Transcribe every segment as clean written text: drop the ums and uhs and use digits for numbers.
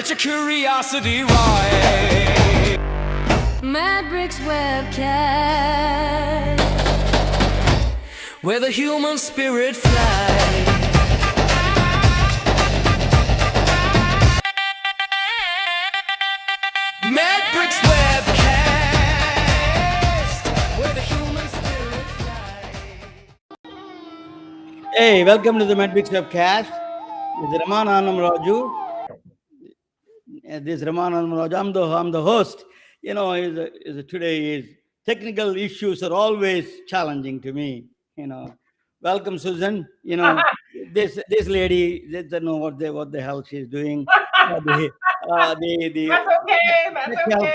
Let your curiosity rise. Mad Bricks webcast, Where the human spirit flies. Mad Bricks webcast, where the human spirit flies. Hey, welcome to the Matrix Webcast. This is Raman Raju. This is Raman Raju. I'm the host. You know, today is technical issues are always challenging to me. You know, welcome Susan. You know, this lady doesn't know what the hell she's doing. That's okay. That's okay.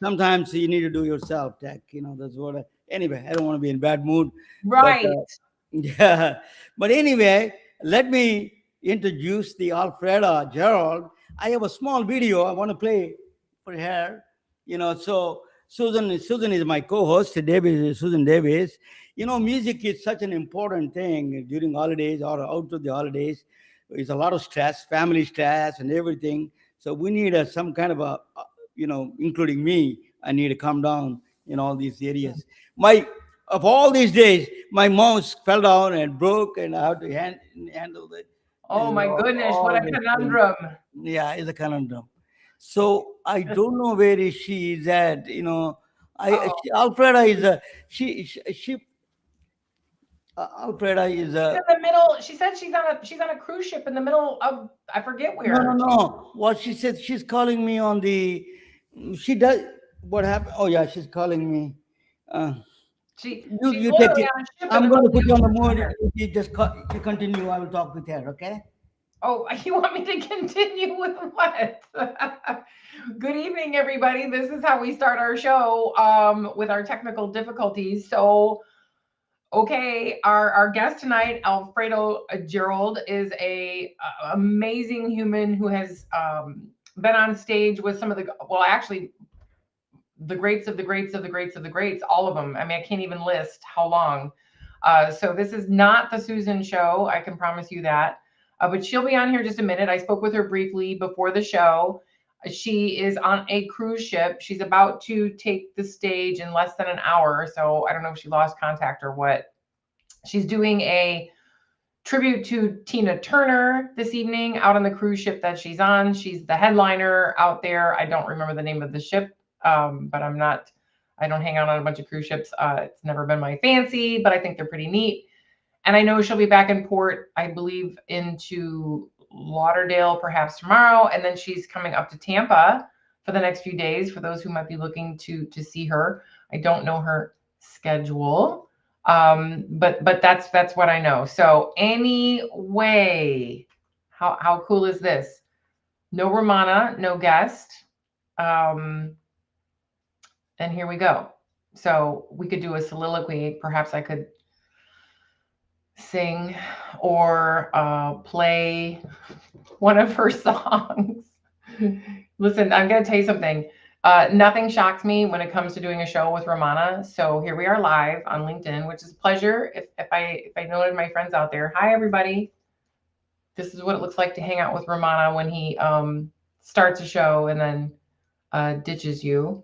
Sometimes you need to do yourself, tech. You know, that's what. Anyway, I don't want to be in bad mood. Right. But, yeah, but anyway, let me introduce the Alfreda Gerald. I have a small video I want to play for her. You know, so Susan is my co-host. Susan Davis. You know, music is such an important thing during holidays or out of the holidays. It's a lot of stress, family stress, and everything. So we need some kind of including me. I need to calm down in all these areas. Of all these days, my mouse fell down and broke, and I have to handle it. Oh my goodness, what a conundrum. Yeah, it's a conundrum. So I don't know where she is at. You know, Alfreda is Alfreda is She's in the middle. She said she's on a cruise ship in the middle of I forget where. No. What she said, she's calling me on the. She does. What happened? Oh yeah, she's calling me. She's You literally take it. on a ship I'm in the going to middle put you on the of mode. You just you continue. I will talk with her. Okay. Oh, you want me to continue with what? Good evening, everybody. This is how we start our show with our technical difficulties. So, okay, our guest tonight, Alfreda Gerald, is a amazing human who has been on stage with some of the greats of the greats of the greats of the greats, all of them. I mean, I can't even list how long. So this is not the Susan show. I can promise you that. But she'll be on here just a minute. I spoke with her briefly before the show. She is on a cruise ship. She's about to take the stage in less than an hour. So I don't know if she lost contact or what. She's doing a tribute to Tina Turner this evening out on the cruise ship that she's on. She's the headliner out there. I don't remember the name of the ship, but I don't hang out on a bunch of cruise ships. It's never been my fancy, but I think they're pretty neat. And I know she'll be back in port, I believe, into Lauderdale perhaps tomorrow. And then she's coming up to Tampa for the next few days for those who might be looking to see her. I don't know her schedule, but that's what I know. So anyway, how cool is this? No Romana, no guest. And here we go. So we could do a soliloquy. Perhaps I could sing or play one of her songs. Listen, I'm going to tell you something. Nothing shocks me when it comes to doing a show with Romana. So here we are live on LinkedIn, which is a pleasure. If I noted my friends out there, hi everybody. This is what it looks like to hang out with Romana when he starts a show and then ditches you.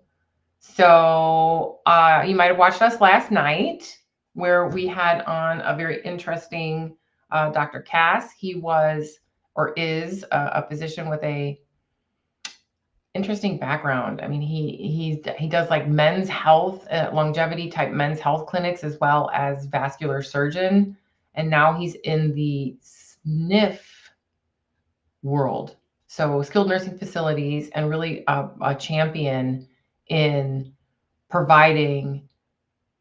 So you might have watched us last night, where we had on a very interesting Dr. Cass. He was or is a physician with a interesting background. I mean, he does like men's health, longevity type men's health clinics, as well as vascular surgeon. And now he's in the SNF world. So skilled nursing facilities, and really a champion in providing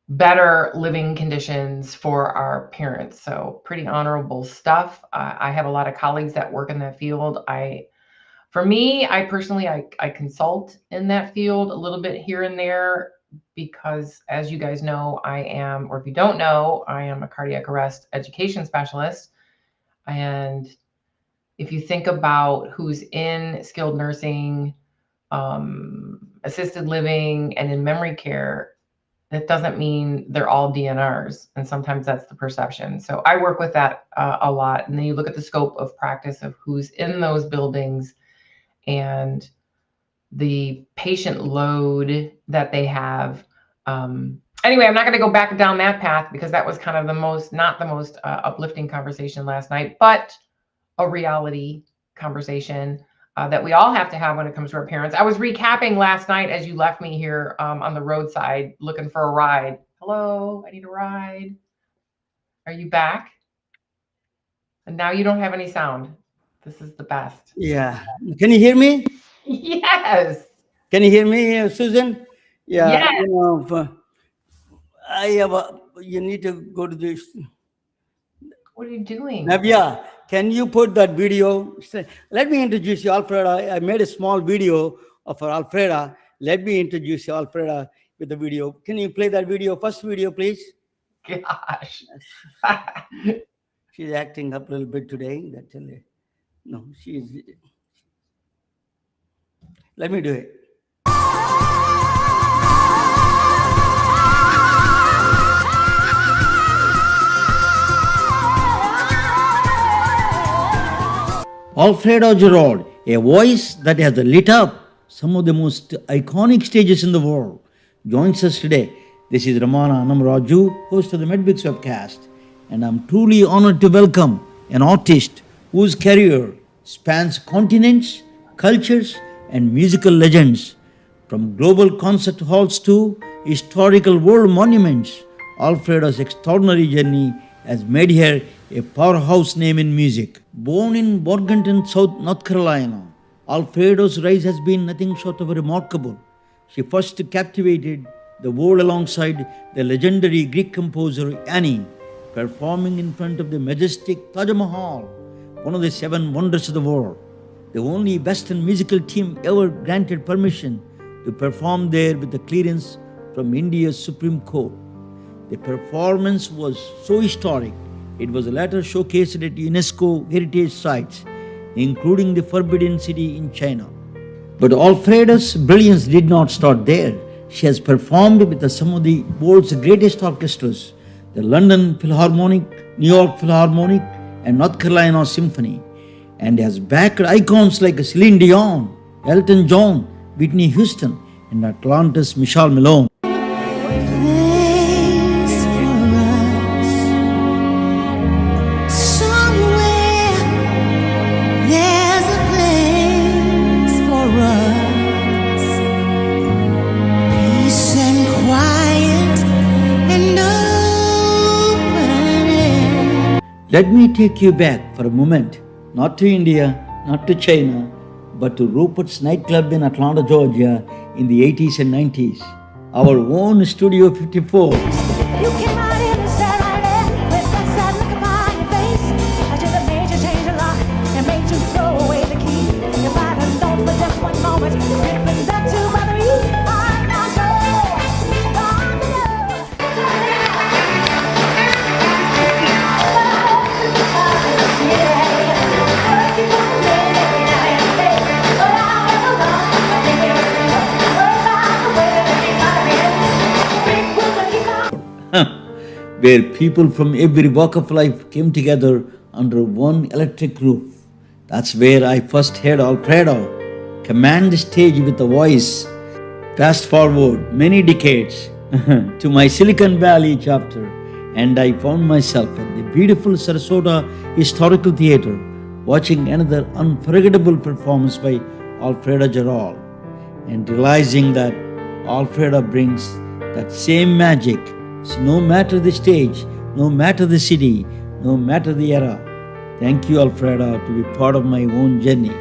better living conditions for our parents. So pretty honorable stuff. I have a lot of colleagues that work in that field. For me, I personally consult in that field a little bit here and there because, as you guys know, I am, or if you don't know, I am a cardiac arrest education specialist. And if you think about who's in skilled nursing, assisted living, and in memory care, that doesn't mean they're all DNRs. And sometimes that's the perception. So I work with that a lot. And then you look at the scope of practice of who's in those buildings. and the patient load that they have. Anyway, I'm not going to go back down that path because that was kind of not the most uplifting conversation last night, but a reality conversation that we all have to have when it comes to our parents. I was recapping last night as you left me here on the roadside looking for a ride. Hello, I need a ride. Are you back? And now you don't have any sound. This is the best. Yeah. Can you hear me? Yes. Can you hear me, Susan? Yeah. Yes. I have a. You need to go to this. What are you doing? Navya, can you put that video? Let me introduce you, Alfreda. I made a small video of Alfreda. Let me introduce you, Alfreda, with the video. Can you play that video? First video, please. Gosh. She's acting up a little bit today. No, she's. Let me do it. Alfreda Gerald, a voice that has lit up some of the most iconic stages in the world, joins us today. This is Ramana Anamraju, host of the Medbix webcast, and I'm truly honored to welcome an artist whose career spans continents, cultures, and musical legends. From global concert halls to historical world monuments, Alfreda's extraordinary journey has made her a powerhouse name in music. Born in Morganton, South North Carolina, Alfreda's rise has been nothing short of remarkable. She first captivated the world alongside the legendary Greek composer Yanni, performing in front of the majestic Taj Mahal, one of the seven wonders of the world. The only Western musical team ever granted permission to perform there with the clearance from India's Supreme Court. The performance was so historic, it was later showcased at UNESCO heritage sites, including the Forbidden City in China. But Alfreda's brilliance did not start there. She has performed with some of the world's greatest orchestras, the London Philharmonic, New York Philharmonic, and North Carolina Symphony, and has backed icons like Céline Dion, Elton John, Whitney Houston, and Atlanta's Michelle Malone. Let me take you back for a moment, not to India, not to China, but to Rupert's nightclub in Atlanta, Georgia in the 80s and 90s. Our own Studio 54. You came out in and sat right there with that sad look upon your face. I should have made you change a lock and made you throw away the key. If I'd have known for just one moment, it'd been that to bother you. I'm not where people from every walk of life came together under one electric roof. That's where I first heard Alfreda command the stage with a voice. Fast forward many decades to my Silicon Valley chapter, and I found myself at the beautiful Sarasota Historical Theatre watching another unforgettable performance by Alfreda Gerald, and realizing that Alfreda brings that same magic. So no matter the stage, no matter the city, no matter the era, thank you, Alfreda, to be part of my own journey.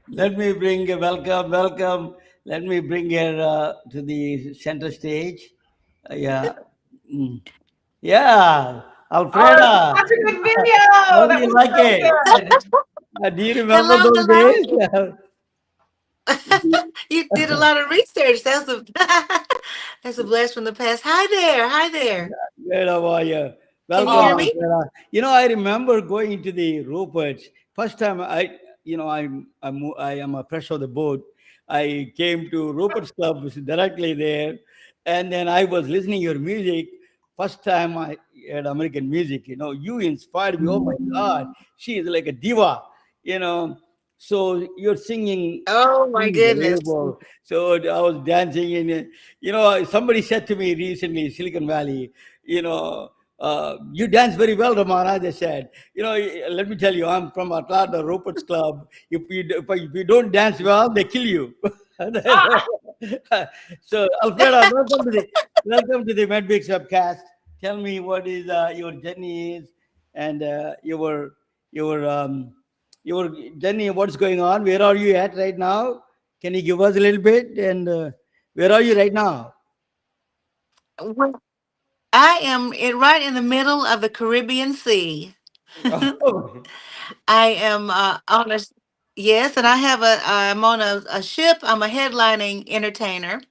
Let me bring welcome. Let me bring her to the center stage. Yeah, Yeah, Oh, it's Alfreda. such a good How video. do That you was like so it? good. Do you remember Hello, those hello. days? You did a lot of research. That's a that's a blast from the past. Hi there. Hi there. Where are you? Can you Welcome, hear Oh, me? Alfreda. I remember going into the Rupert's first time. I am a fresh of the boat. I came to Rupert's Club, which is directly there, and then I was listening your music. First time I heard American music. You inspired me. Oh my God, she is like a diva. You know, so your singing Oh my is goodness. unbelievable. So I was dancing in. Somebody said to me recently, Silicon Valley, you dance very well, Ramana. They said, let me tell you, I'm from Atlanta Rupert's Club. If you don't dance well, they kill you. ah, So, Alfreda, welcome to the Medbix webcast. Tell me what is your journey is, and your journey. What's going on? Where are you at right now? Can you give us a little bit? And where are you right now? Well, I am right in the middle of the Caribbean Sea. Oh, I am on a yes, and I'm on a ship. I'm a headlining entertainer,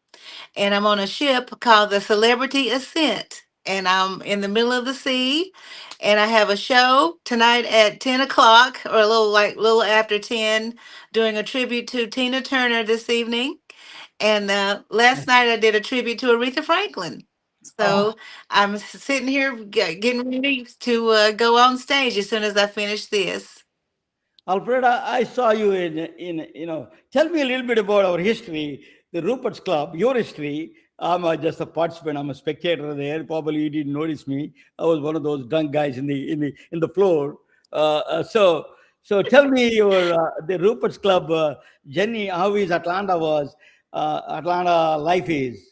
and I'm on a ship called the Celebrity Ascent, and I'm in the middle of the sea, and I have a show tonight at 10 o'clock, or a little after 10, doing a tribute to Tina Turner this evening, and last night I did a tribute to Aretha Franklin. oh, So I'm sitting here getting ready to go on stage as soon as I finish this. Alfreda, I saw you tell me a little bit about our history, the Rupert's Club, your history. I'm just a participant. I'm a spectator there. Probably you didn't notice me. I was one of those drunk guys in the floor. So tell me your the Rupert's Club journey. How is Atlanta life is?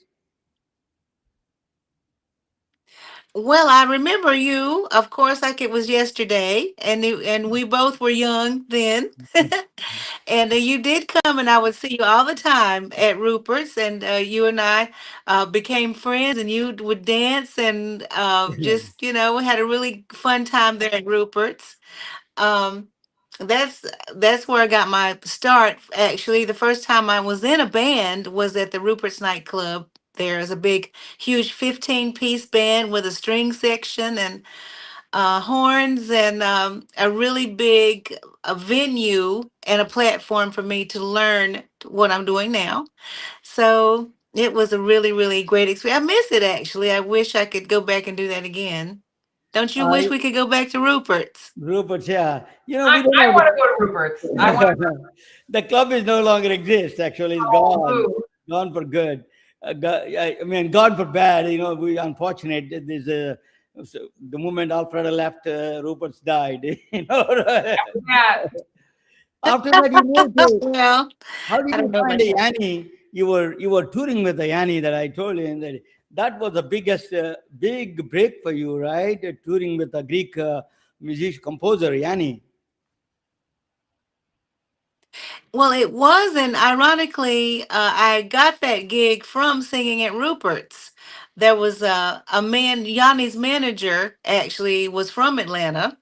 Well, I remember you, of course, like it was yesterday, and we both were young then. And you did come, and I would see you all the time at Rupert's, and you and I became friends, and you would dance, and just we had a really fun time there at Rupert's. Um, that's that's where I got my start. Actually, the first time I was in a band was at the Rupert's nightclub. There's a big, huge 15-piece band with a string section and horns and a really big venue and a platform for me to learn what I'm doing now. So it was a really, really great experience. I miss it actually. I wish I could go back and do that again. Don't you wish I we could go back to Rupert's? Rupert's, yeah. We don't I have want to go to Rupert's. I want to the club is no longer exists. Actually, it's go. gone, Boo. gone for good. I mean, gone for bad. We unfortunate. There's a so the moment Alfreda left, Rupert's died. Yeah. After that, you moved to. Well, How did I you don't know find about the that. Yanni? You were touring with the Yanni that I told you, and that was the biggest big break for you, right? Touring with a Greek musician composer Yanni. Well, it was, and ironically, I got that gig from singing at Rupert's. There was a man, Yanni's manager, actually was from Atlanta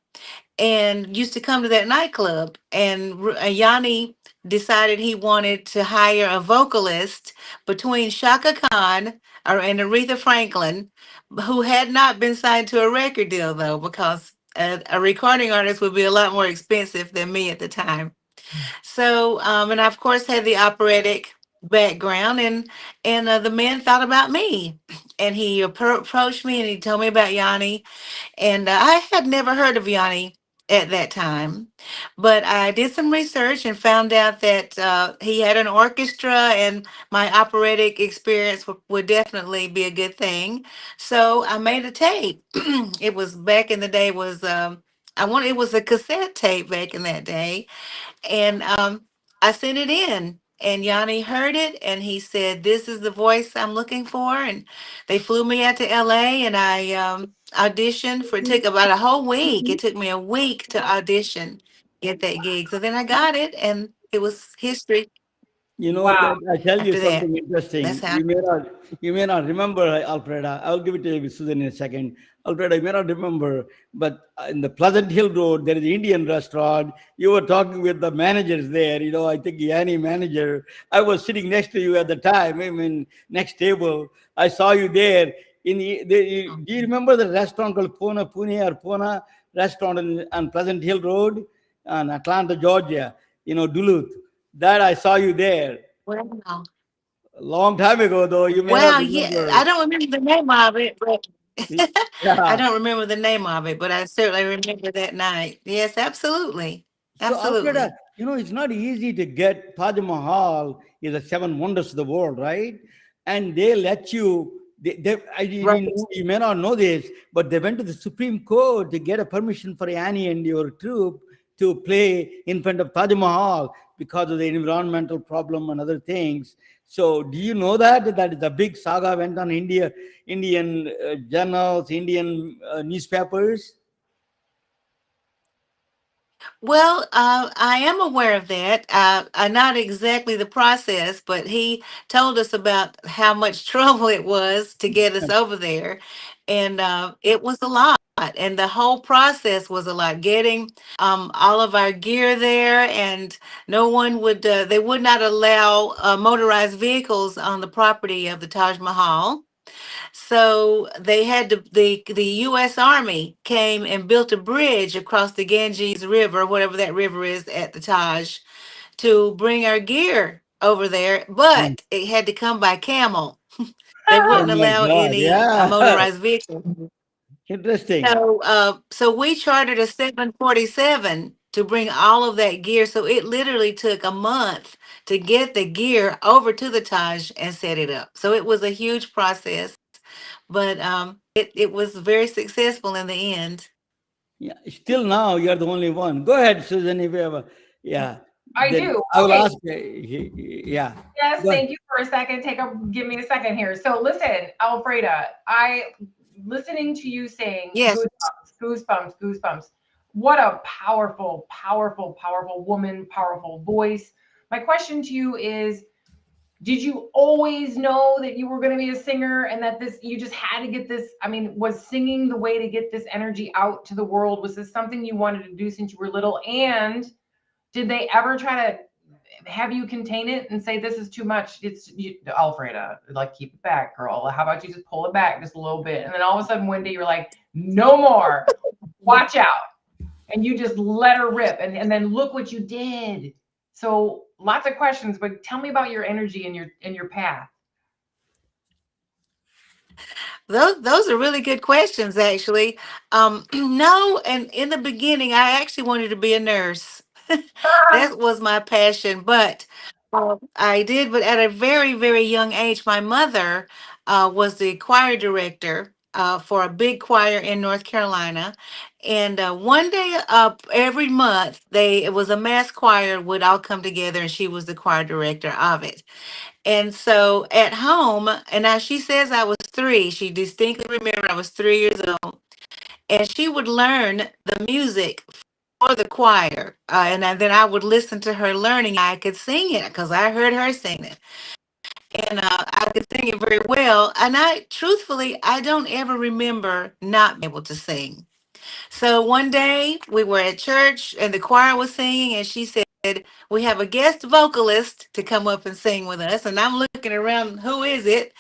and used to come to that nightclub. And Yanni decided he wanted to hire a vocalist between Shaka Khan and Aretha Franklin, who had not been signed to a record deal, though, because a recording artist would be a lot more expensive than me at the time. So, and I of course had the operatic background, and the man thought about me, and he approached me and he told me about Yanni, and I had never heard of Yanni at that time, but I did some research and found out that he had an orchestra, and my operatic experience would definitely be a good thing. So I made a tape. It was back in the day was it was a cassette tape back in that day, and I sent it in, and Yanni heard it, and he said, "This is the voice I'm looking for." And they flew me out to LA, and I auditioned for. It took about a whole week. It took me a week to audition, get that gig. So then I got it, and it was history. You know Wow. that I tell you after that. something That's interesting. how. You may not remember, Alfreda. I'll give it to you, Susan, in a second. Alfreda, you may not remember, but in the Pleasant Hill Road, there is an Indian restaurant. You were talking with the managers there. You know, I think Yanni manager. I was sitting next to you at the time. I mean, next table. I saw you there. Do you remember the restaurant called Pune or Puna restaurant on Pleasant Hill Road, on Atlanta, Georgia? You know, Duluth. That I saw you there Wow. a long time ago, though. You may not Wow. Yeah. remember. I don't remember the name of it, but I Yeah. don't remember the name of it, but I certainly remember that night. Yes, absolutely. So, Alfreda, Absolutely. it's not easy to get Taj Mahal is the seven wonders of the world, right? And they let you. Right. You may not know this, but they went to the Supreme Court to get a permission for Annie and your troupe to play in front of Taj Mahal because of the environmental problem and other things. So, do you know that the big saga went on Indian journals, Indian newspapers? Well, I am aware of that. Not exactly the process, but he told us about how much trouble it was to get us over there. And it was a lot. And the whole process was a lot. Getting all of our gear there, and no one would, they would not allow motorized vehicles on the property of the Taj Mahal. So they had to, the U.S. Army came and built a bridge across the Ganges River, whatever that river is at the Taj, to bring our gear over there. Oh But it had to come by camel. They wouldn't my allow God! any Yeah, motorized vehicle. interesting. So we chartered a 747 to bring all of that gear. So it literally took a month to get the gear over to the Taj and set it up. So it was a huge process, but it was very successful in the end. Yeah, still now you're the only one. Go ahead, Susan. If you have a, yeah, I then do. I will Okay. ask. Yeah, Yes, go ahead. thank you for a second. Give me a second here. So listen, Alfreda, listening to you saying Yes. goosebumps, goosebumps, goosebumps. What a powerful, powerful, powerful woman, powerful voice. My question to you is, did you always know that you were going to be a singer and that this, you just had to get this? I mean, was singing the way to get this energy out to the world? Was this something you wanted to do since you were little? And did they ever try to have you contain it and say this is too much? It's you, Alfreda, like keep it back, girl. How about you just pull it back just a little bit? And then all of a sudden one day you're like, no more, watch out. And you just let her rip. And then look what you did. So lots of questions, but tell me about your energy and your path. Those are really good questions, actually. No, and in the beginning, I actually wanted to be a nurse. That was my passion, but I did. But at a very, very young age, my mother was the choir director for a big choir in North Carolina. And one day, every month, it was a mass choir would all come together, and she was the choir director of it. And so at home, and now she says I was three. She distinctly remembered I was 3 years old, and she would learn the music for the choir, then I would listen to her learning. I could sing it because I heard her sing it, and I could sing it very well. And truthfully, I don't ever remember not being able to sing. So one day we were at church and the choir was singing, and she said, "We have a guest vocalist to come up and sing with us." And I'm looking around, who is it?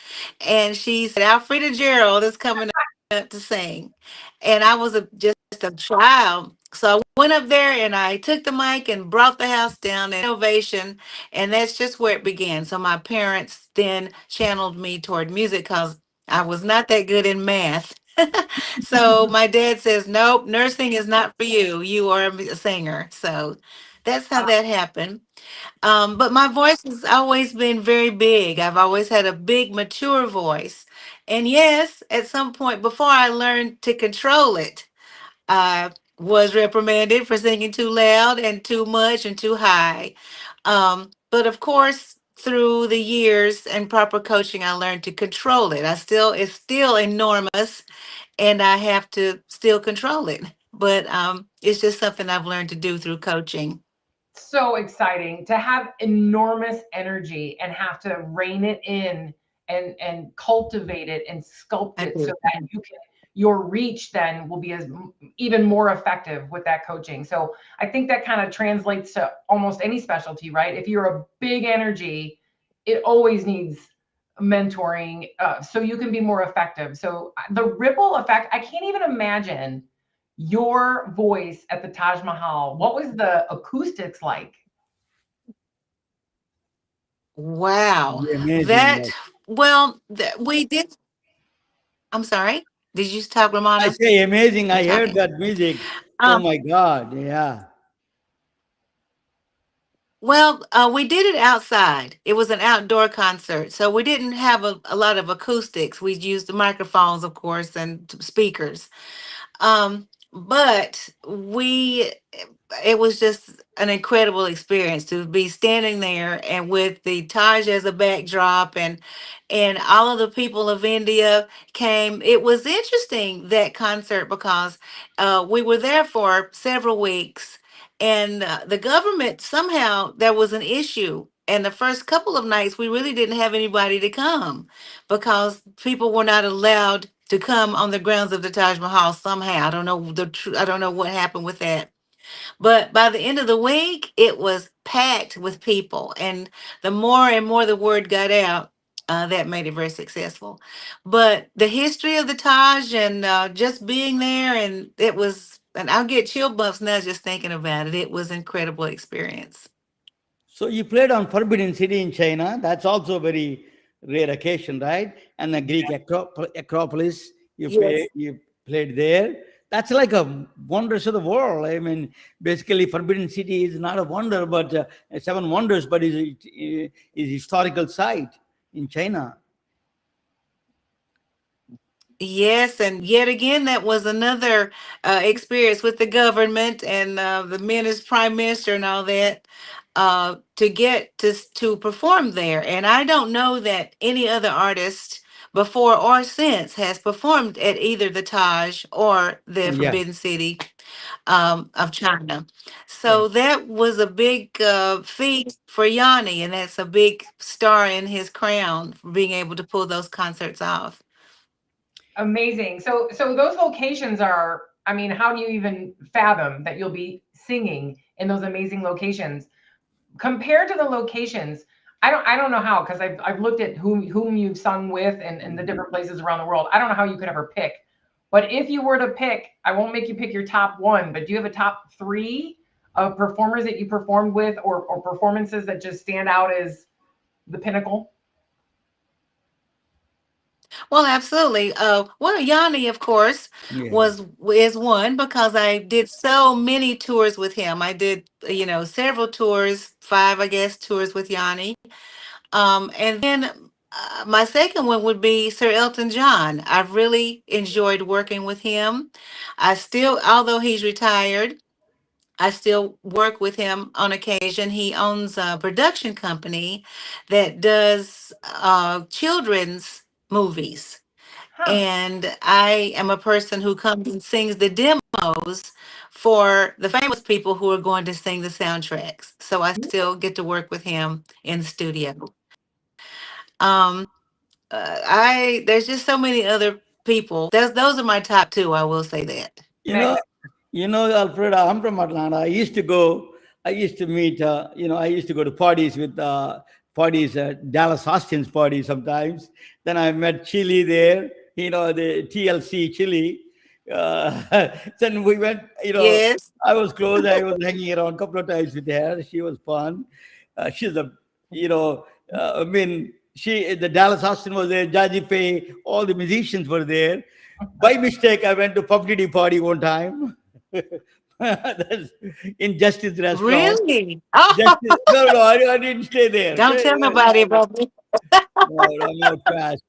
And she said, "Alfreda Gerald is coming up to sing." And I was just a child. So I went up there and I took the mic and brought the house down in ovation. And that's just where it began. So my parents then channeled me toward music because I was not that good in math. So my dad says, "Nope, nursing is not for you. You are a singer." So that's how that happened. But my voice has always been very big. I've always had a big, mature voice. And yes, at some point before I learned to control it, I was reprimanded for singing too loud and too much and too high. But of course, through the years and proper coaching, I learned to control it. It's still enormous, and I have to still control it. But it's just something I've learned to do through coaching. So exciting to have enormous energy and have to rein it in and cultivate it and sculpt I it so do. that you can your reach then will be as even more effective with that coaching. So I think that kind of translates to almost any specialty, right? If you're a big energy, it always needs mentoring so you can be more effective. So the ripple effect, I can't even imagine your voice at the Taj Mahal. What was the acoustics like? Wow. Amazing. That, well, we did. I'm sorry. Did you talk, I Ramona? say amazing. You I heard talking? that music. Oh Um, my God. Yeah. well, we did it outside. It was an outdoor concert, so we didn't have a lot of acoustics. We used the microphones, of course, and speakers. But it was just an incredible experience to be standing there and with the Taj as a backdrop, and all of the people of India came. It was interesting, that concert, because we were there for several weeks, and the government, somehow there was an issue. And the first couple of nights, we really didn't have anybody to come because people were not allowed to come on the grounds of the Taj Mahal somehow. I don't know I don't know what happened with that. But by the end of the week, it was packed with people, and the more and more the word got out, that made it very successful. But the history of the Taj, and just being there, and it was, and I'll get chill bumps now just thinking about it. It was an incredible experience. So you played on Forbidden City in China. That's also a very rare occasion, right? And the Greek Acropolis, Yes. you played there. That's like a wonders of the world. I mean, basically, Forbidden City is not a wonder, but seven wonders, but is historical site in China. Yes, and yet again, that was another experience with the government and the prime minister and all that, to get to perform there. And I don't know that any other artist before or since has performed at either the Taj or the Yeah, Forbidden City of China. yeah. So that was a big feat for Yanni, and that's a big star in his crown for being able to pull those concerts off. Amazing. So those locations are, I mean, how do you even fathom that you'll be singing in those amazing locations? Compared to the locations, I don't know how, because I've looked at whom you've sung with and the different places around the world. I don't know how you could ever pick. But if you were to pick, I won't make you pick your top one, but do you have a top three of performers that you performed with, or performances that just stand out as the pinnacle? Well, absolutely. Well, Yanni, of course, Yeah. was is one because I did so many tours with him. I did, several tours, five, I guess, tours with Yanni. And then my second one would be Sir Elton John. I've really enjoyed working with him. I still, although he's retired, I still work with him on occasion. He owns a production company that does children's movies, Huh. and I am a person who comes and sings the demos for the famous people who are going to sing the soundtracks. So I still get to work with him in the studio. Um, I There's just so many other people. Those are my top two. I will say that. You know, Magnet. Alfreda, I'm from Atlanta. I used to meet, I used to go to parties with parties, Dallas Austin's party sometimes. Then I met Chili there, the TLC Chili. Then we went, Yes. I was close. I was hanging around a couple of times with her. She was fun. She's a, you know, I mean, the Dallas Austin was there, Jaji Pay, all the musicians were there. By mistake, I went to Pub Diddy party one time. That's in Justice restaurant. Really? Oh, Justice, no, no, I didn't stay there. don't tell nobody about me. No, I'm out fast.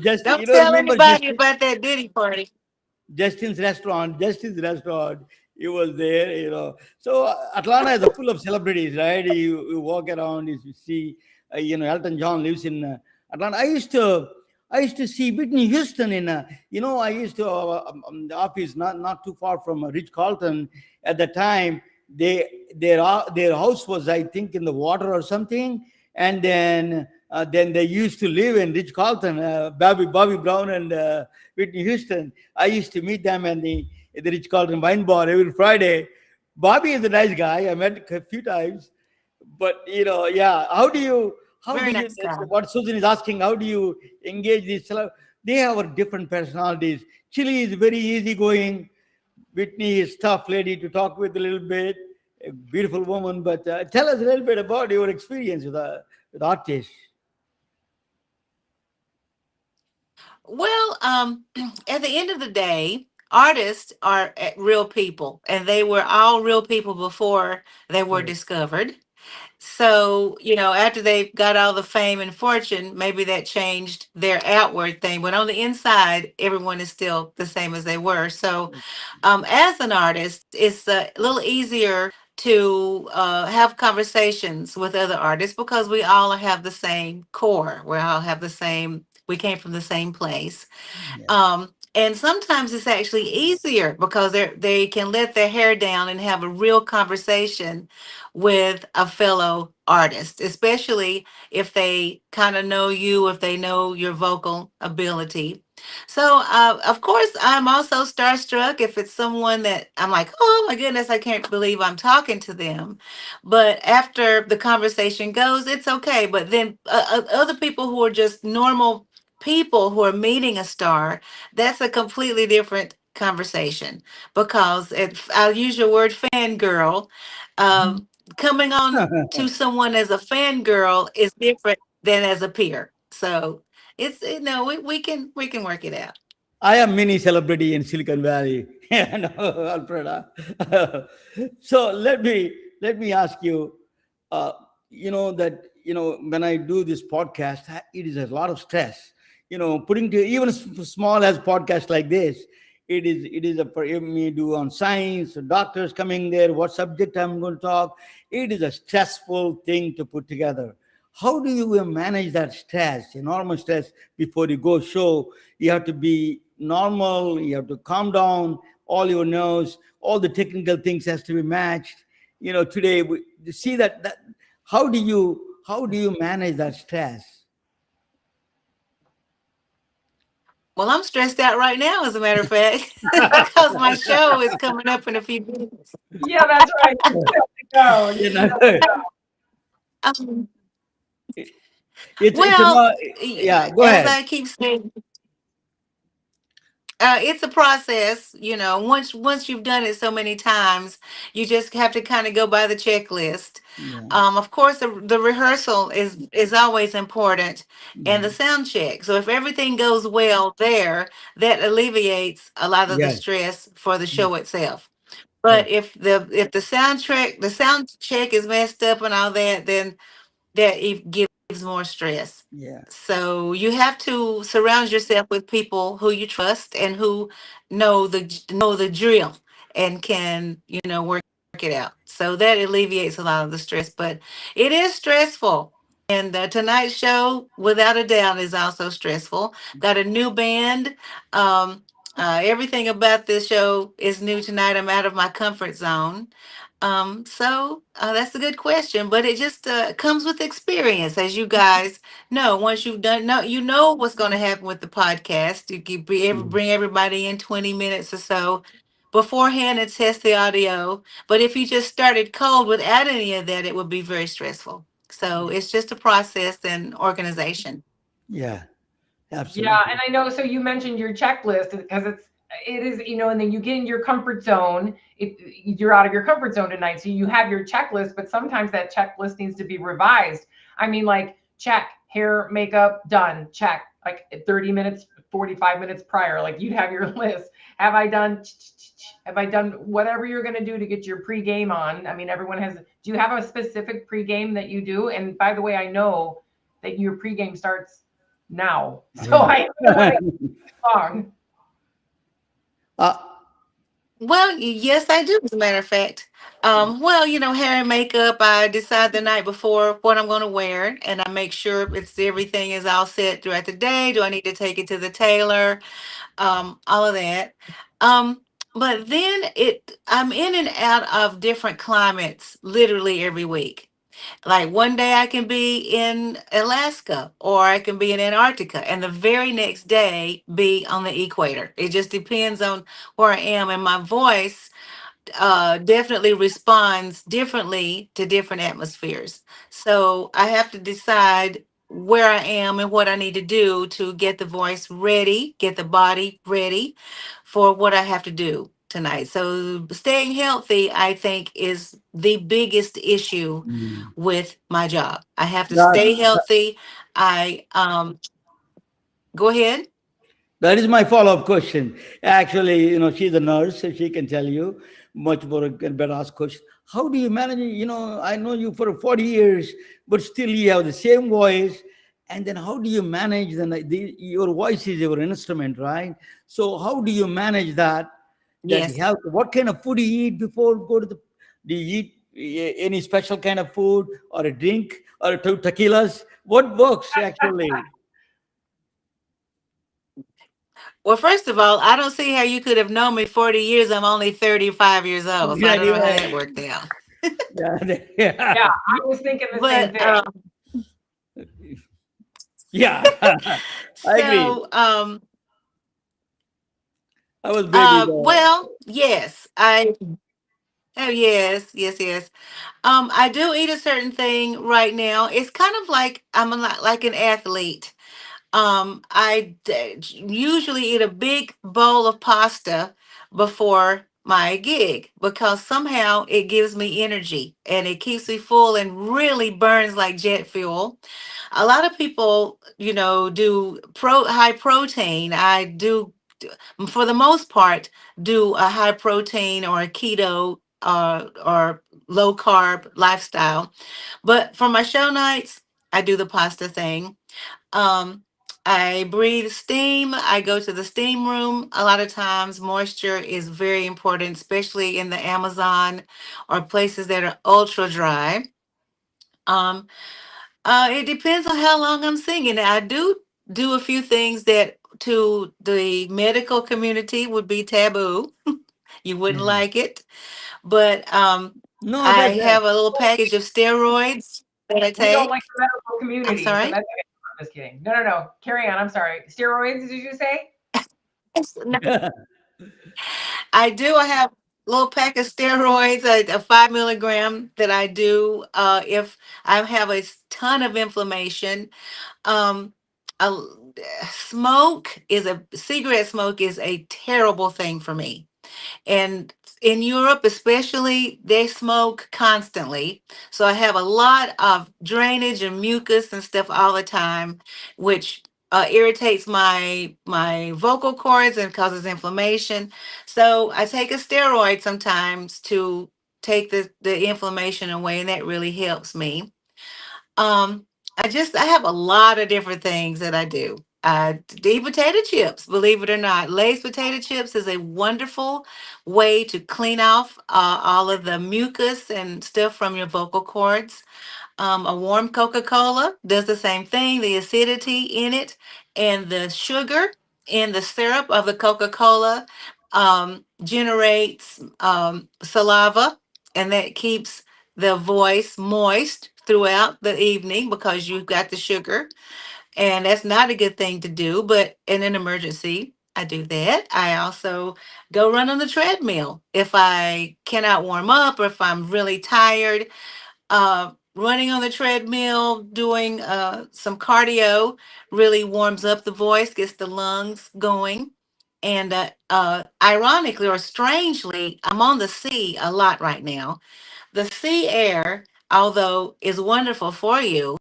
Just Don't tell remember anybody about that Diddy party. Justin's restaurant. He was there, So Atlanta is full of celebrities, right? You walk around, you see, Elton John lives in Atlanta. I used to see Whitney Houston in, I used to the office not too far from Rich Carlton at the time. their house was, I think, in the water or something, and then they used to live in Rich Carlton, Bobby Brown and Whitney Houston. I used to meet them in the Rich Carlton wine bar every Friday. Bobby is a nice guy. I met a few times, but yeah. How do Very you? nice That's guy. what Susan is asking. How do you engage these? They have a different personalities. Chili is very easygoing. Whitney is tough lady to talk with a little bit, a beautiful woman. But tell us a little bit about your experience with artists. Well, at the end of the day, artists are real people, and they were all real people before they were Yeah. discovered. So, after they got all the fame and fortune, maybe that changed their outward thing, but on the inside, everyone is still the same as they were. So, as an artist, it's a little easier to have conversations with other artists because we all have the same core. We all have the same, we came from the same place. Yeah. And sometimes it's actually easier because they can let their hair down and have a real conversation with a fellow artist, especially if they kind of know you, if they know your vocal ability. So, of course, I'm also starstruck if it's someone that I'm like, oh my goodness, I can't believe I'm talking to them. But after the conversation goes, it's okay. But then other people who are just normal people who are meeting a star, that's a completely different conversation because I'll use your word fangirl. Coming on to someone as a fangirl is different than as a peer. So it's we can work it out. I am mini celebrity in Silicon Valley. No, Alfreda. So let me ask you. Uh, that when I do this podcast, it is a lot of stress. Putting to even small as podcast like this, it is a for me do on science, doctors coming there, what subject I'm going to talk. It is a stressful thing to put together. How do you manage that stress, enormous stress before you go show? You have to be normal, you have to calm down, all your nerves, all the technical things has to be matched. Today we see that how do you manage that stress? Well, I'm stressed out right now, as a matter of fact, because my show is coming up in a few minutes. Yeah, that's right. You still have to go. You you still know have to go. Um, it's a well, no. Yeah, go as ahead. I keep saying, it's a process. Once you've done it so many times, you just have to kind of go by the checklist. Yeah, Of course, the rehearsal is always important, and the yeah, sound check. So if everything goes well there, that alleviates a lot of the yes, stress for the yes, show itself. yes, But if the sound check is messed up and all that, then that it gives more stress. yeah, So you have to surround yourself with people who you trust and who know the drill and can work it out. So that alleviates a lot of the stress, but it is stressful. And tonight's show, without a doubt, is also stressful. Got a new band. Um, everything about this show is new tonight. I'm out of my comfort zone. So that's a good question, but it just comes with experience, as you guys know. Once you've done, no, you know what's going to happen with the podcast. You can bring everybody in 20 minutes or so beforehand and test the audio. But if you just started cold without any of that, it would be very stressful. So yeah, it's just a process and organization. yeah, Yeah, absolutely. and I know. So you mentioned your checklist because it is, and then you get in your comfort zone. You're out of your comfort zone tonight, so you have your checklist, but sometimes that checklist needs to be revised. I mean, like check hair, makeup, done. Check like 30 minutes, 45 minutes prior. Like you'd have your list. Have I done? Have I done whatever you're going to do to get your pregame on? I mean, everyone has. Do you have a specific pregame that you do? And by the way, I know that your pregame starts now. So Yeah. I don't want to get wrong. uh, Well, yes, I do, as a matter of fact. Well, hair and makeup, I decide the night before what I'm going to wear, and I make sure everything is all set throughout the day. Do I need to take it to the tailor? All of that. Um, but then I'm in and out of different climates literally every week. Like one day I can be in Alaska or I can be in Antarctica, and the very next day be on the equator. It just depends on where I am, and my voice definitely responds differently to different atmospheres. So I have to decide where I am and what I need to do to get the voice ready, get the body ready for what I have to do tonight. So staying healthy, I think, is the biggest issue Mm. with my job. I have to That, stay healthy. I Go ahead. that is my follow-up question. Actually, she's a nurse, so she can tell you much more, can better ask question. How do you manage it? I know you for 40 years, but still you have the same voice. And then how do you manage your voice is your instrument, right? So how do you manage that Yes. health? What kind of food do you eat before go to the, do you eat any special kind of food or a drink or tequilas? What works actually? Well, first of all, I don't see how you could have known me 40 years. I'm only 35 years old, so I Yeah, don't know how that worked out. yeah, yeah. Yeah, I was thinking the same But thing. Yeah, I agree. so I was baby there. well, yes, oh yes, yes, yes. I do eat a certain thing right now. It's kind of like I'm a lot like an athlete. Usually eat a big bowl of pasta before my gig because somehow it gives me energy and it keeps me full and really burns like jet fuel. A lot of people, do high protein. I do, for the most part, do a high protein or a keto or low carb lifestyle. But for my show nights, I do the pasta thing. um, I breathe steam. I go to the steam room. A lot of times, moisture is very important, especially in the Amazon or places that are ultra dry. Um, it depends on how long I'm singing. I do a few things that to the medical community would be taboo. You wouldn't Mhm. like it, but No, I that have a little package of steroids that I We don't like take. the medical I'm community, so sorry. that's okay. I'm just kidding. No, no, no. Carry on. I'm sorry. Steroids, did you say? I do. I have a little pack of steroids, a 5 milligram that I do if I have a ton of inflammation. Um, a, cigarette smoke is a terrible thing for me. And in Europe, especially, they smoke constantly. So I have a lot of drainage and mucus and stuff all the time, which irritates my vocal cords and causes inflammation. So I take a steroid sometimes to take the inflammation away, and that really helps me. Um, I have a lot of different things that I do. I eat potato chips, believe it or not. Lay's potato chips is a wonderful way to clean off all of the mucus and stuff from your vocal cords. A warm Coca-Cola does the same thing. The acidity in it and the sugar in the syrup of the Coca-Cola generates saliva, and that keeps the voice moist throughout the evening because you've got the sugar. And that's not a good thing to do, but in an emergency, I do that. I also go run on the treadmill if I cannot warm up or if I'm really tired. Running on the treadmill, doing some cardio really warms up the voice, gets the lungs going. And ironically or strangely, I'm on the sea a lot right now. The sea air, although is wonderful for you,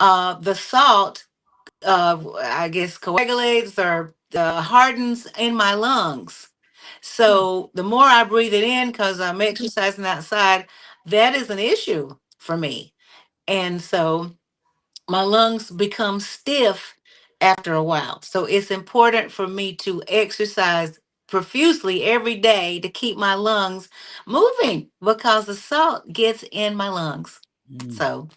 the salt, I guess, coagulates or hardens in my lungs. Hmm. So the more I breathe it in, because I'm exercising outside, that is an issue for me. And so my lungs become stiff after a while. So it's important for me to exercise profusely every day to keep my lungs moving because the salt gets in my lungs. Mm. So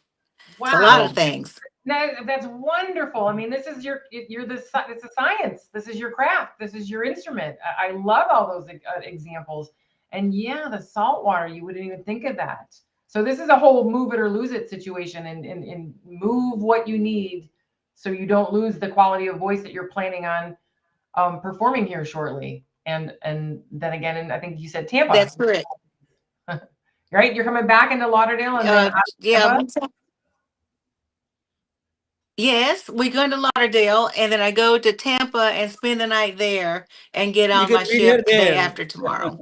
it's a lot Wow. of Wow. things. No, that's wonderful. I mean, this is you're it's a science. This is your craft. This is your instrument. I love all those examples. And yeah, the salt water, you wouldn't even think of that. So this is a whole move it or lose it situation, and move what you need so you don't lose the quality of voice that you're planning on performing here shortly. And then again, and I think you said Tampa, That's correct. right? You're coming back into Lauderdale and then out of Yeah, Tampa. yes, we go to Lauderdale, and then I go to Tampa and spend the night there and get You on can my meet her ship day there. after tomorrow.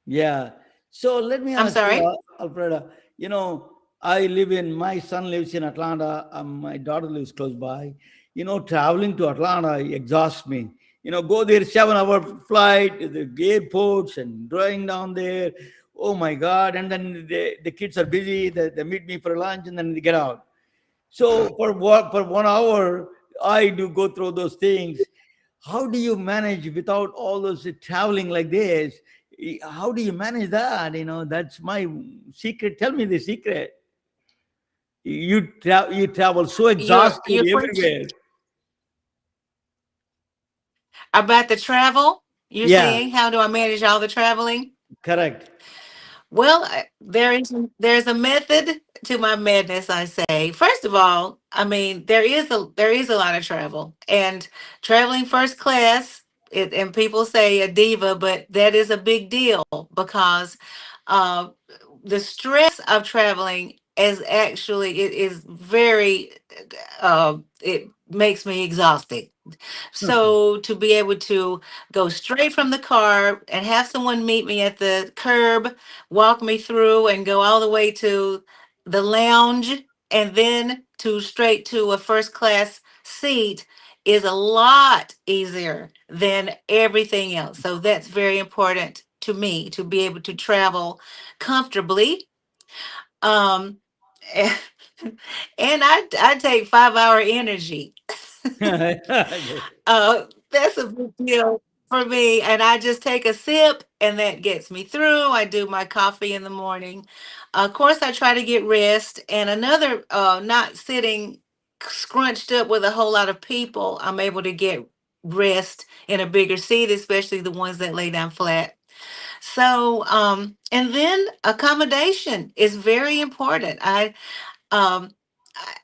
Yeah. So let me I'm ask you, sorry? Alfreda, I live in, my son lives in Atlanta. My daughter lives close by. Traveling to Atlanta exhausts me. Go there, 7 hour flight, the airports and driving down there. Oh my God. And then the kids are busy. They meet me for lunch and then they get out. So for 1 hour, I do go through those things. How do you manage without all those traveling like this? How do you manage that? That's my secret. Tell me the secret. You travel so exhausted Your question everywhere. about the travel, you're Yeah, saying, how do I manage all the traveling? correct. Well, there's a method to my madness. I say, first of all, I mean there is a lot of travel, and traveling first class. And people say a diva, but that is a big deal because uh, the stress of traveling is actually it is very it makes me exhausted. So to be able to go straight from the car and have someone meet me at the curb, walk me through and go all the way to the lounge and then to straight to a first class seat is a lot easier than everything else. So that's very important to me to be able to travel comfortably. Um, and I take 5 hour energy. That's a big deal for me. And I just take a sip and that gets me through. I do my coffee in the morning. Of course, I try to get rest. And another, not sitting scrunched up with a whole lot of people, I'm able to get rest in a bigger seat, especially the ones that lay down flat. So, and then accommodation is very important. Um,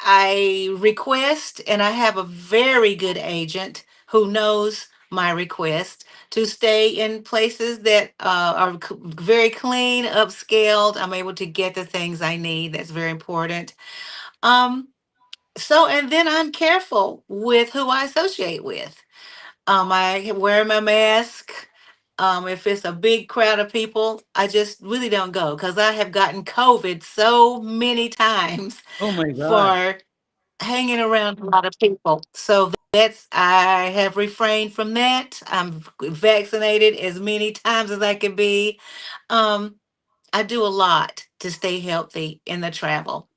I request, and I have a very good agent who knows my request to stay in places that are very clean, upscaled. I'm able to get the things I need. That's very important. Um, so, and then I'm careful with who I associate with. I wear my mask. If it's a big crowd of people, I just really don't go because I have gotten COVID so many times Oh my God. for hanging around a lot of people. So that's I have refrained from that. I'm vaccinated as many times as I can be. Um, I do a lot to stay healthy in the travel,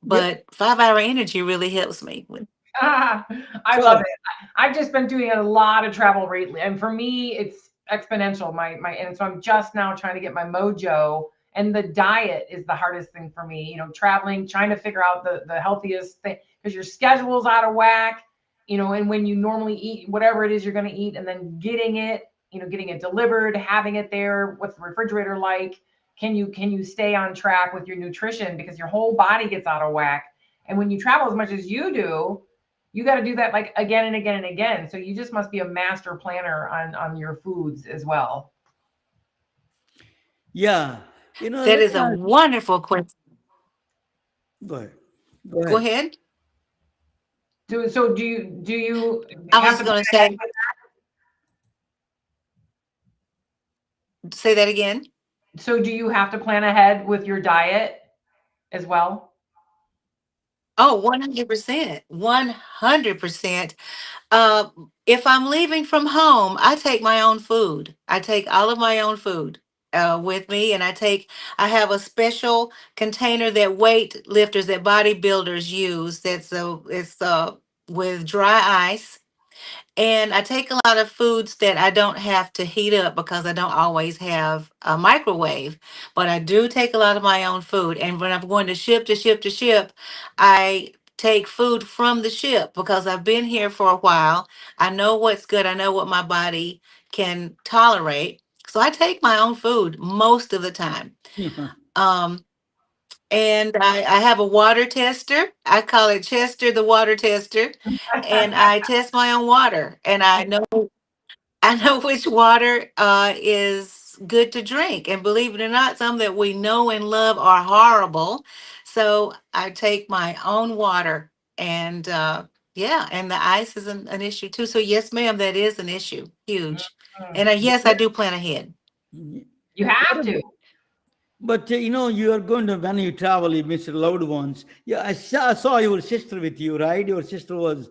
Yeah. but 5 hour energy really helps me. I love So, it. I've just been doing a lot of travel lately, and for me, it's exponential. And so I'm just now trying to get my mojo. And the diet is the hardest thing for me. Traveling, trying to figure out the healthiest thing because your schedule's out of whack. And when you normally eat whatever it is you're going to eat, and then getting it delivered, having it there. What's the refrigerator like? Can you stay on track with your nutrition because your whole body gets out of whack? And when you travel as much as you do, you got to do that like again and again and again. So you just must be a master planner on your foods as well. yeah. That Let is me a ask. wonderful question. Go ahead. Go Go ahead. ahead. So do you I have was to going plan to ahead say, with say that again. that? So do you have to plan ahead with your diet as well? Oh, 100%. 100%. Uh, if I'm leaving from home, I take my own food. I take all of my own food with me, and I have a special container that weight lifters, that bodybuilders use. It's with dry ice, and I take a lot of foods that I don't have to heat up because I don't always have a microwave. But I do take a lot of my own food, and when I'm going to ship, I take food from the ship because I've been here for a while. I know what's good. I know what my body can tolerate. So I take my own food most of the time. Um, and I have a water tester. I call it Chester the water tester. And I test my own water. And I know which water is good to drink. And believe it or not, some that we know and love are horrible. So I take my own water. And yeah, and the ice is an issue too. So, yes, ma'am, that is an issue. Huge. And yes, I do plan ahead. You have to. But you are going to, when you travel, you miss your loved ones. Yeah, I saw your sister with you, right? Your sister was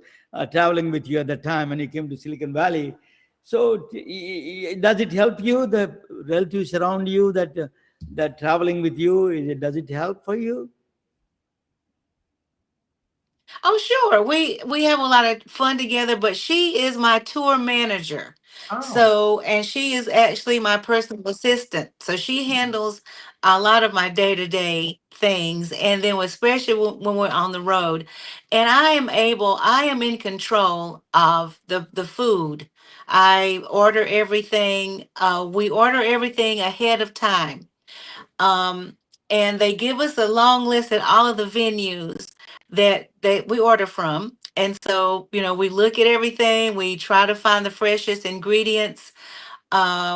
traveling with you at the time when you came to Silicon Valley. So, does it help you, the relatives around you that traveling with you? Does it help for you? Oh, sure. We have a lot of fun together, but she is my tour manager. Oh, So, and she is actually my personal assistant. So she handles a lot of my day-to-day things, and then especially when we're on the road. And I am in control of the food. I order everything, we order everything ahead of time. Um, and they give us a long list at all of the venues that we order from. And so, we look at everything. We try to find the freshest ingredients.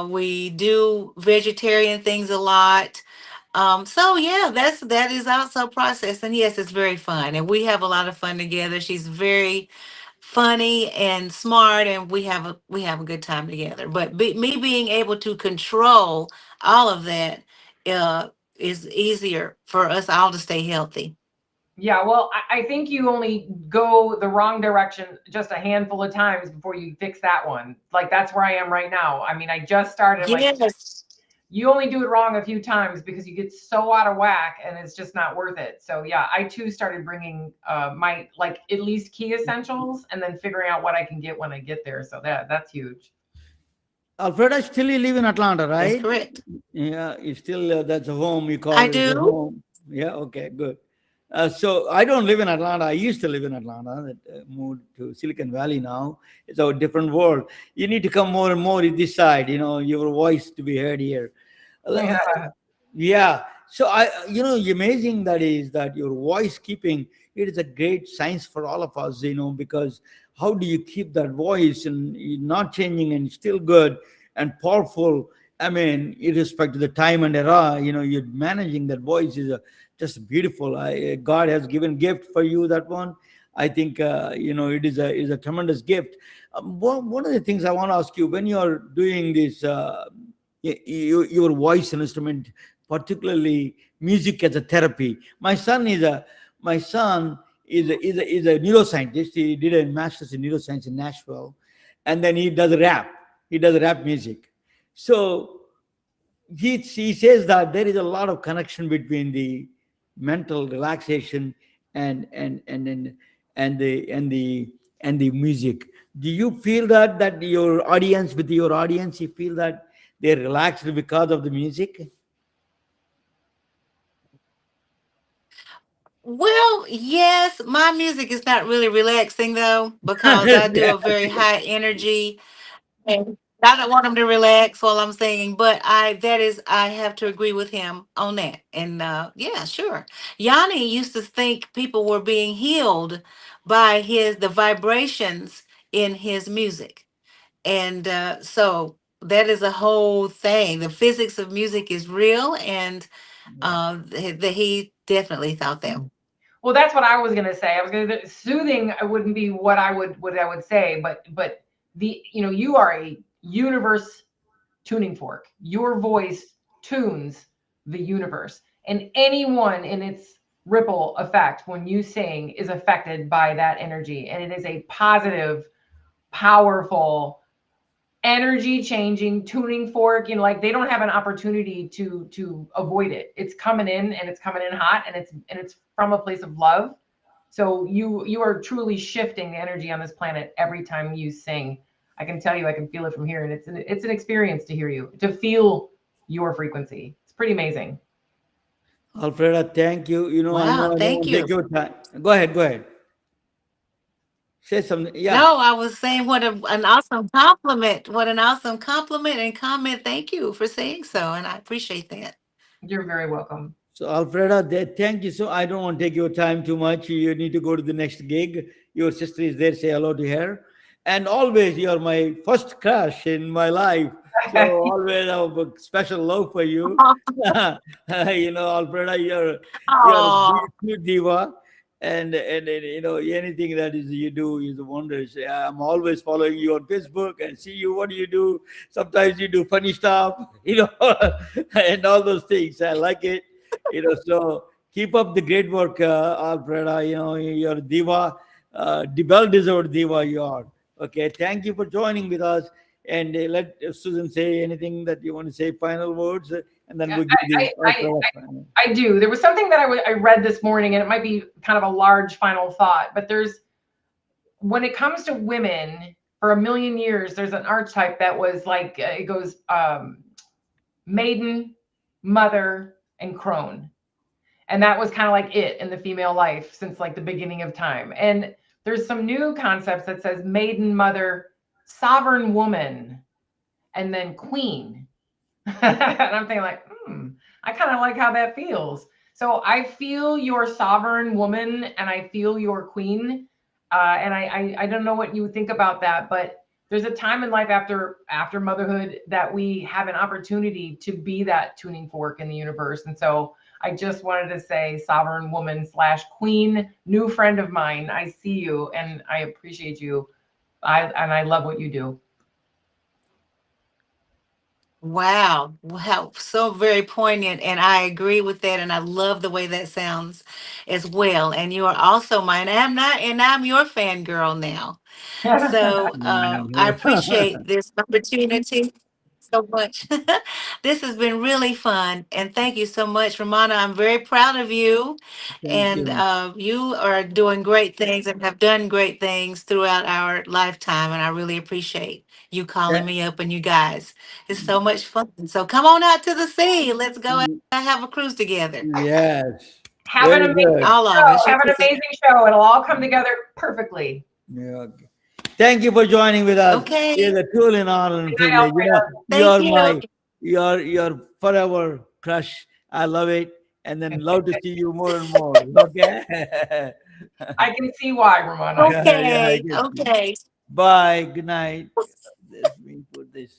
We do vegetarian things a lot. So yeah, that is also processed. And yes, it's very fun. And we have a lot of fun together. She's very funny and smart, and we have a good time together. But me being able to control all of that uh is easier for us all to stay healthy. yeah. Well, I think you only go the wrong direction just a handful of times before you fix that one. Like that's where I am right now. I mean, I just started. I'm like, Yes. you only do it wrong a few times because you get so out of whack and it's just not worth it. So yeah, I too started bringing my like at least key essentials and then figuring out what I can get when I get there. So that's huge. Alfreda, still you live in Atlanta, That's right? correct. Yeah, you still, that's a home. You I call it as a do. home. Yeah, okay, good. So I don't live in Atlanta. I used to live in Atlanta. That moved to Silicon Valley now. It's a different world. You need to come more and more this side. Your voice to be heard here. Uh, Yeah. Yeah. So amazing that is that your voice keeping, it is a great science for all of us, because how do you keep that voice and not changing and still good and powerful? I mean, irrespective of the time and era, you're managing that voice is just beautiful. God has given gift for you, that one. I think it is a tremendous gift. One of the things I want to ask you, when you're doing this, your voice instrument, particularly music as a therapy. My son is a neuroscientist. He did a master's in neuroscience in Nashville, and then he does rap. He does rap music. So he says that there is a lot of connection between the mental relaxation and and and and and the music. Do you feel that your audience, you feel that they're relaxed because of the music? Well, yes, my music is not really relaxing though, because I do Yeah. a very high energy. And I don't want him to relax while I'm singing, but I have to agree with him on that. And yeah, sure. Yanni used to think people were being healed by the vibrations in his music. And so that is a whole thing. The physics of music is real, and Yeah. he definitely thought that. Well, that's what I was gonna say. I was gonna soothing wouldn't be what I would say, but you are a universe tuning fork. Your voice tunes the universe, and anyone in its ripple effect when you sing is affected by that energy, and it is a positive, powerful energy changing tuning fork. Like they don't have an opportunity to avoid it. It's coming in, and it's coming in hot, and it's from a place of love. So you are truly shifting the energy on this planet every time you sing. I can tell you, I can feel it from here, and it's an experience to hear you, to feel your frequency. It's pretty amazing. Alfreda, thank you. I Wow, know I don't thank want to you. take your time. Go ahead. Say something. Yeah. No, I was saying an awesome compliment. What an awesome compliment and comment. Thank you for saying so. And I appreciate that. You're very welcome. So, Alfreda, thank you. So, I don't want to take your time too much. You need to go to the next gig. Your sister is there. Say hello to her. And always, you're my first crush in my life. So, always I have a special love for you. Alfreda, you're a Oh, cute diva. And anything that is you do is wonders. I'm always following you on Facebook and see you. What do you do? Sometimes you do funny stuff, and all those things. I like it. So keep up the great work, Alfreda. You're a diva, well-deserved diva you are. Okay, thank you for joining with us. And let Susan say anything that you want to say, final words, and then we'll give the Alfreda. I do. There was something that I read this morning, and it might be kind of a large final thought, but when it comes to women, for a million years, there's an archetype that was like, it goes maiden, mother, and crone. And that was kind of like it in the female life since like the beginning of time. And there's some new concepts that says maiden, mother, sovereign woman, and then queen. And I'm thinking like, I kind of like how that feels. So I feel your sovereign woman and I feel your queen. And I don't know what you think about that, but there's a time in life after motherhood that we have an opportunity to be that tuning fork in the universe. And so I just wanted to say sovereign woman / queen, new friend of mine. I see you and I appreciate you. I love what you do. wow. Wow. So very poignant. And I agree with that. And I love the way that sounds as well. And you are also mine. And I'm your fangirl now. So I appreciate this opportunity so much. This has been really fun. And thank you so much, Ramona. I'm very proud of you. Thank And you. you are doing great things and have done great things throughout our lifetime. And I really appreciate you calling me up and you guys. It's so much fun. So come on out to the sea. Let's go and have a cruise together. Yes. Have an Very amazing good. All of us. Have an amazing show. It'll all come together perfectly. Yeah. Okay. Thank you for joining with us. Okay. It's a truly an honor and Good night, privilege. Alfreda. Thank you. You're forever crush. I love it, and then love to see you more and more. Okay. I can see why, Ramona. Yeah, I Okay. can see. Okay. Bye. Good night. Let me put this.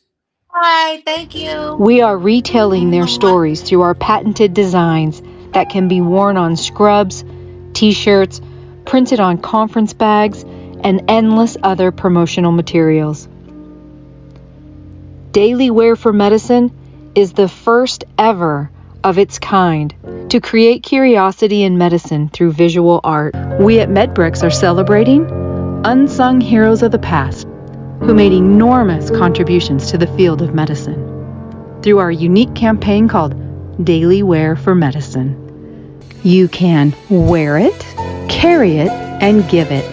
Bye. Thank you. We are retelling their stories through our patented designs that can be worn on scrubs, t-shirts, printed on conference bags, and endless other promotional materials. Daily Wear for Medicine is the first ever of its kind to create curiosity in medicine through visual art. We at MedBricks are celebrating unsung heroes of the past who made enormous contributions to the field of medicine through our unique campaign called Daily Wear for Medicine. You can wear it, carry it, and give it.